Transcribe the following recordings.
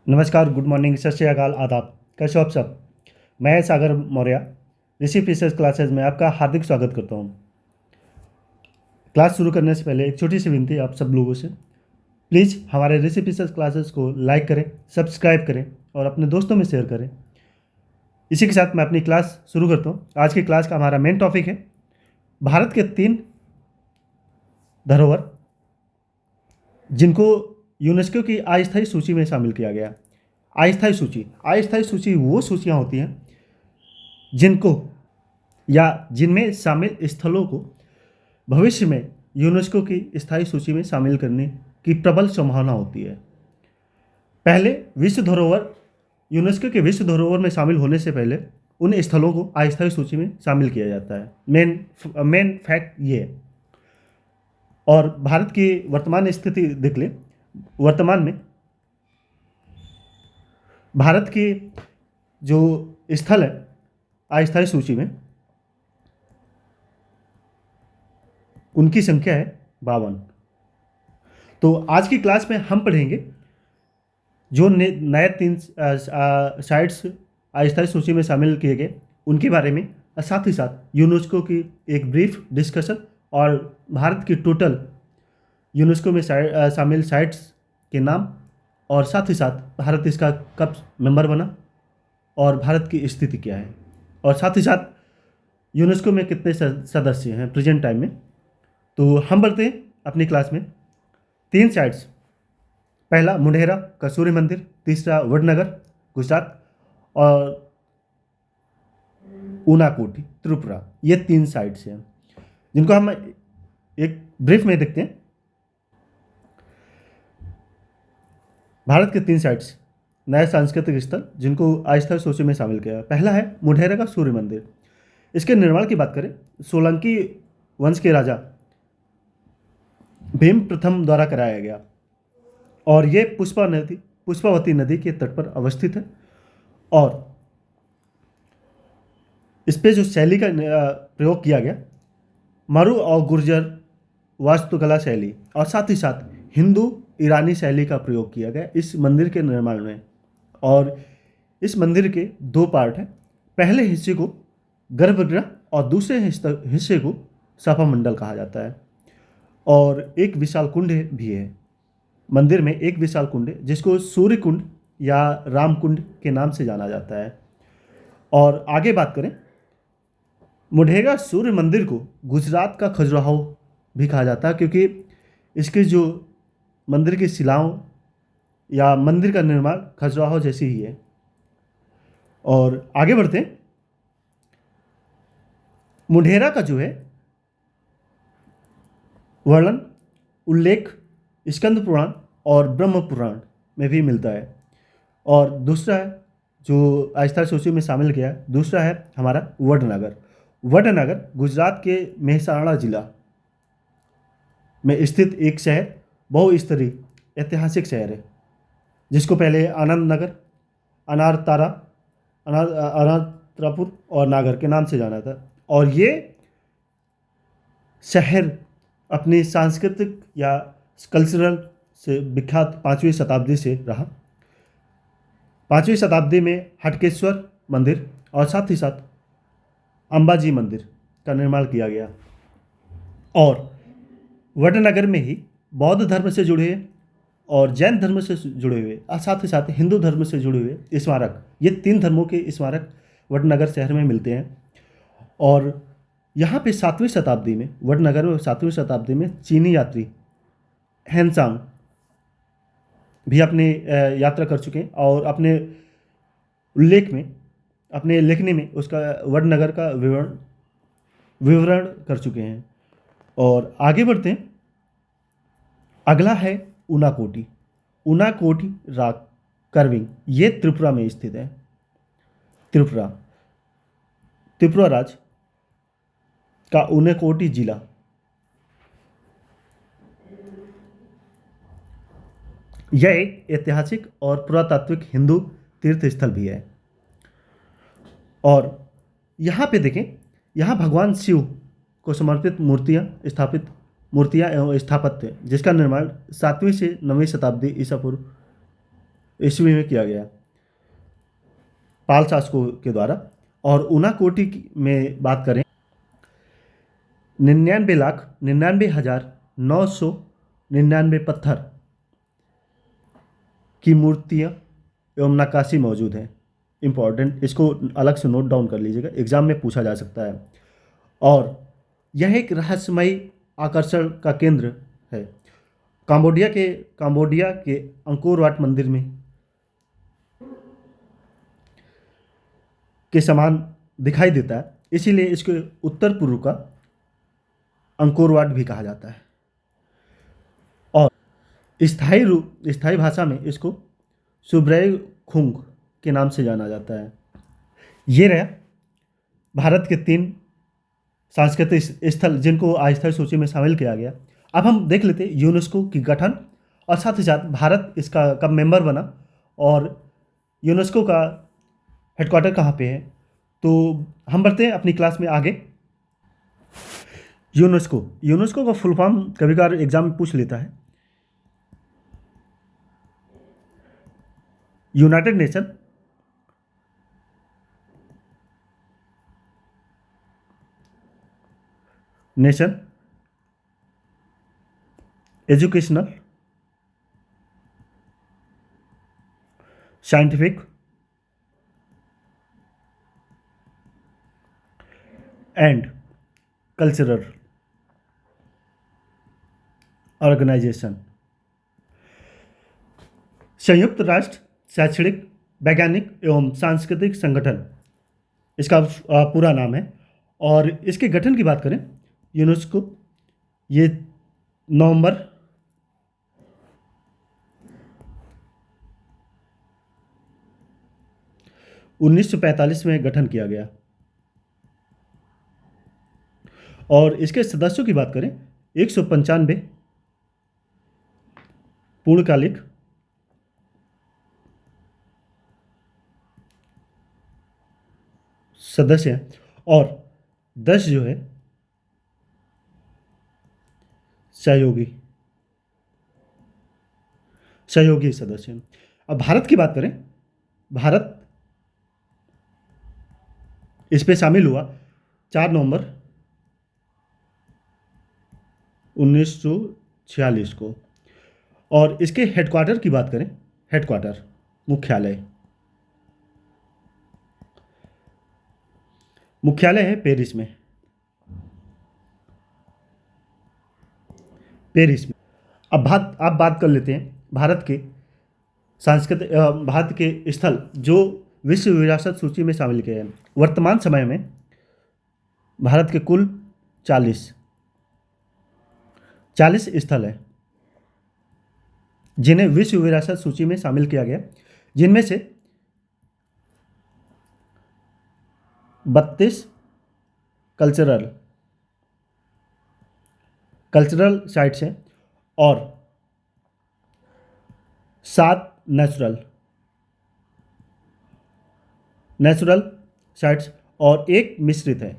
नमस्कार, good morning, सत श्री अकाल, आदाब। कैसे हो आप सब? मैं सागर मौर्य ऋषि फिशर्स क्लासेस में आपका हार्दिक स्वागत करता हूँ। क्लास शुरू करने से पहले एक छोटी सी विनती आप सब लोगों से, प्लीज़ हमारे ऋषि फिशर्स क्लासेस को लाइक करें, सब्सक्राइब करें और अपने दोस्तों में शेयर करें। इसी के साथ मैं अपनी क्लास शुरू करता हूँ। आज की क्लास का हमारा मेन टॉपिक है भारत के 3 धरोहर जिनको यूनेस्को की अस्थायी सूची में शामिल किया गया। अस्थायी सूची वो सूचियाँ होती हैं जिनको या जिनमें शामिल स्थलों को भविष्य में यूनेस्को की स्थायी सूची में शामिल करने की प्रबल संभावना होती है। पहले विश्व धरोहर यूनेस्को के विश्व धरोहर में शामिल होने से पहले उन स्थलों को अस्थायी सूची में शामिल किया जाता है। मेन फैक्ट ये है। और भारत की वर्तमान स्थिति देख लें। वर्तमान में भारत की जो स्थल है अस्थायी सूची में, उनकी संख्या है 52। तो आज की क्लास में हम पढ़ेंगे जो नए 3 साइट्स अस्थायी सूची में शामिल किए गए उनके बारे में, और साथ ही साथ यूनेस्को की एक ब्रीफ डिस्कशन और भारत की टोटल यूनेस्को में शामिल साइट्स के नाम, और साथ ही साथ भारत इसका कब मेंबर बना और भारत की स्थिति क्या है, और साथ ही साथ यूनेस्को में कितने सदस्य हैं प्रेजेंट टाइम में। तो हम बढ़ते हैं अपनी क्लास में। 3 साइट्स, पहला मुंडेरा का सूर्य मंदिर, तीसरा वडनगर गुजरात और ऊनाकोटी त्रिपुरा। ये 3 साइट्स हैं जिनको हम एक ब्रीफ में देखते हैं। भारत के 3 साइट्स नए सांस्कृतिक स्थल जिनको अस्थायी सूची में शामिल किया है। पहला है मुंडेरा का सूर्य मंदिर। इसके निर्माण की बात करें, सोलंकी वंश के राजा भीम प्रथम द्वारा कराया गया और ये पुष्पावती नदी के तट पर अवस्थित है। और इस पे जो शैली का प्रयोग किया गया, मरु और गुर्जर वास्तुकला शैली और साथ ही साथ हिंदू ईरानी शैली का प्रयोग किया गया इस मंदिर के निर्माण में। और इस मंदिर के 2 पार्ट हैं। पहले हिस्से को गर्भगृह और दूसरे हिस्से को सभा मंडल कहा जाता है। और एक विशाल कुंड भी है मंदिर में, एक विशाल कुंड है जिसको सूर्य कुंड या राम कुंड के नाम से जाना जाता है। और आगे बात करें, मुंडेरा सूर्य मंदिर को गुजरात का खजुराहो भी कहा जाता है क्योंकि इसके जो मंदिर की शिलाओं या मंदिर का निर्माण खजुराहो जैसी ही है। और आगे बढ़ते हैं, मुंडेरा का जो है वर्णन उल्लेख स्कंद पुराण और ब्रह्म पुराण में भी मिलता है। और दूसरा है जो अस्थायी सूची में शामिल किया है, दूसरा है हमारा वडनगर। वडनगर गुजरात के मेहसाणा जिला में स्थित एक शहर, बहुस्तरीय ऐतिहासिक शहर है जिसको पहले आनंद नगर, अनारत्रापुर और नागर के नाम से जाना था। और ये शहर अपनी सांस्कृतिक या कल्चरल से विख्यात 5वीं शताब्दी से रहा। 5वीं शताब्दी में हटकेश्वर मंदिर और साथ ही साथ अंबाजी मंदिर का निर्माण किया गया। और वडनगर में ही बौद्ध धर्म से जुड़े हुए और जैन धर्म से जुड़े हुए और साथ ही साथ हिंदू धर्म से जुड़े हुए स्मारक, ये 3 धर्मों के स्मारक वडनगर शहर में मिलते हैं। और यहाँ पे 7वीं शताब्दी में, वडनगर में 7वीं शताब्दी में चीनी यात्री हैंसांग भी अपनी यात्रा कर चुके हैं और अपने उल्लेख में, अपने लेखनी में उसका वडनगर का विवरण कर चुके हैं। और आगे बढ़ते हैं, अगला है ऊनाकोटी। ऊनाकोटी रॉक कार्विंग, ये त्रिपुरा में स्थित है। त्रिपुरा राज्य का ऊनाकोटी जिला यह एक ऐतिहासिक और पुरातात्विक हिंदू तीर्थ स्थल भी है। और यहाँ पे देखें, यहाँ भगवान शिव को समर्पित मूर्तियाँ एवं स्थापत्य जिसका निर्माण 7वीं से 9वीं शताब्दी ईसा पूर्व ईस्वी में किया गया पाल शासकों के द्वारा। और ऊनाकोटी में बात करें 99,99,999 पत्थर की मूर्तियाँ एवं नक्काशी मौजूद है। इम्पॉर्टेंट, इसको अलग से नोट डाउन कर लीजिएगा, एग्जाम में पूछा जा सकता है। और यह एक रहस्यमयी आकर्षण का केंद्र है। काम्बोडिया के अंकोर वाट मंदिर में के समान दिखाई देता है, इसीलिए इसके उत्तर पूर्व का अंकोर वाट भी कहा जाता है। और स्थायी भाषा में इसको सुब्रय खुंग के नाम से जाना जाता है। ये रहा भारत के 3 सांस्कृतिक स्थल जिनको अस्थायी सूची में शामिल किया गया। अब हम देख लेते हैं यूनेस्को की गठन और साथ ही साथ भारत इसका कब मेंबर बना और यूनेस्को का हेडक्वार्टर कहाँ पे है। तो हम बढ़ते हैं अपनी क्लास में आगे। यूनेस्को का फुल फॉर्म कभी कभार एग्जाम में पूछ लेता है। United Nation Educational Scientific and Cultural Organization. संयुक्त राष्ट्र शैक्षणिक, वैज्ञानिक एवं सांस्कृतिक संगठन इसका पूरा नाम है। और इसके गठन की बात करें यूनेस्को, ये नवंबर 1945 में गठन किया गया। और इसके सदस्यों की बात करें 195 पूर्णकालिक सदस्य हैं और 10 जो है सहयोगी सदस्य हैं। अब भारत की बात करें, भारत इस पे शामिल हुआ 4 नवंबर 1946 को। और इसके हेडक्वार्टर की बात करें, हेडक्वार्टर मुख्यालय है पेरिस में। अब बात कर लेते हैं भारत के स्थल जो विश्व विरासत सूची में शामिल किए हैं। वर्तमान समय में भारत के कुल 40 स्थल हैं जिन्हें विश्व विरासत सूची में शामिल किया गया, जिनमें से 32 कल्चरल साइट्स हैं और 7 नेचुरल साइट्स और एक मिश्रित है,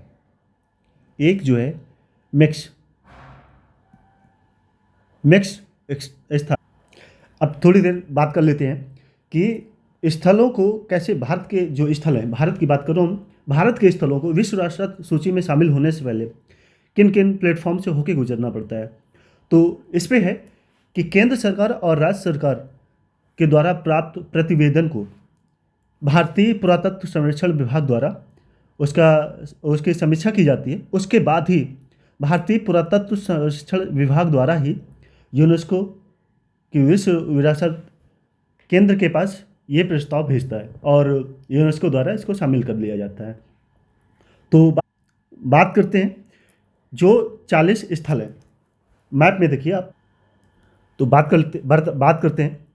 एक जो है मिक्स स्थल। अब थोड़ी देर बात कर लेते हैं कि स्थलों को कैसे, भारत के जो स्थल हैं, भारत की बात करूँ, भारत के स्थलों को विश्व विरासत सूची में शामिल होने से पहले किन किन प्लेटफॉर्म से होकर गुजरना पड़ता है। तो इस पे है कि केंद्र सरकार और राज्य सरकार के द्वारा प्राप्त प्रतिवेदन को भारतीय पुरातत्व सर्वेक्षण विभाग द्वारा उसकी समीक्षा की जाती है। उसके बाद ही भारतीय पुरातत्व सर्वेक्षण विभाग द्वारा ही यूनेस्को की विश्व विरासत केंद्र के पास ये प्रस्ताव भेजता है और यूनेस्को द्वारा इसको शामिल कर लिया जाता है। तो बात करते हैं जो 40 स्थल हैं, मैप में देखिए आप। तो बात करते हैं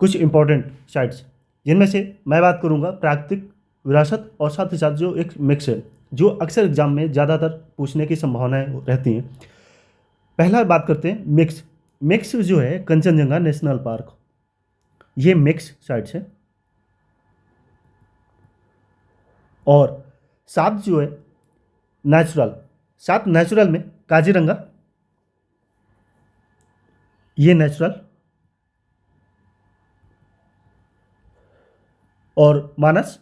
कुछ इम्पोर्टेंट साइट्स, जिनमें से मैं बात करूंगा प्राकृतिक विरासत और साथ ही साथ जो एक मिक्स है, जो अक्सर एग्जाम में ज़्यादातर पूछने की संभावनाएं रहती हैं। पहला बात करते हैं मिक्स जो है कंचनजंगा नेशनल पार्क, ये मिक्स साइट्स है। और 7 जो है नेचुरल में काजीरंगा, ये नेचुरल। और मानस,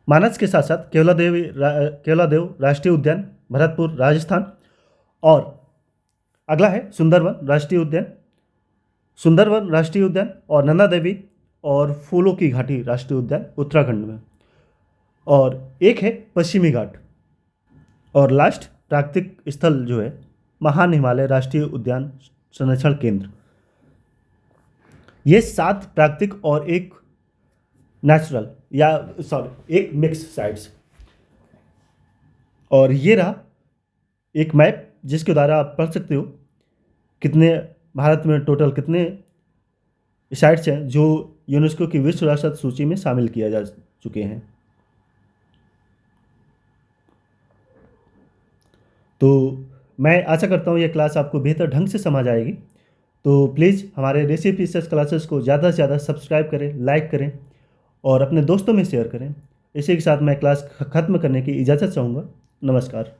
मानस के साथ साथ केवलादेव राष्ट्रीय उद्यान, भरतपुर, राजस्थान। और अगला है सुंदरवन राष्ट्रीय उद्यान और नंदा देवी और फूलों की घाटी राष्ट्रीय उद्यान उत्तराखंड में। और एक है पश्चिमी घाट। और लास्ट प्राकृतिक स्थल जो है महान हिमालय राष्ट्रीय उद्यान संरक्षण केंद्र। ये 7 प्राकृतिक और एक नेचुरल एक मिक्स साइट्स। और ये रहा एक मैप जिसके द्वारा आप पढ़ सकते हो कितने भारत में टोटल कितने साइट्स हैं जो यूनेस्को की विश्व विरासत सूची में शामिल किया जा चुके हैं। तो मैं आशा करता हूँ ये क्लास आपको बेहतर ढंग से समझ आएगी। तो प्लीज़ हमारे रेसिपी रिसर्च क्लासेस को ज़्यादा से ज़्यादा सब्सक्राइब करें, लाइक करें और अपने दोस्तों में शेयर करें। इसी के साथ मैं क्लास ख़त्म करने की इजाज़त चाहूँगा। नमस्कार।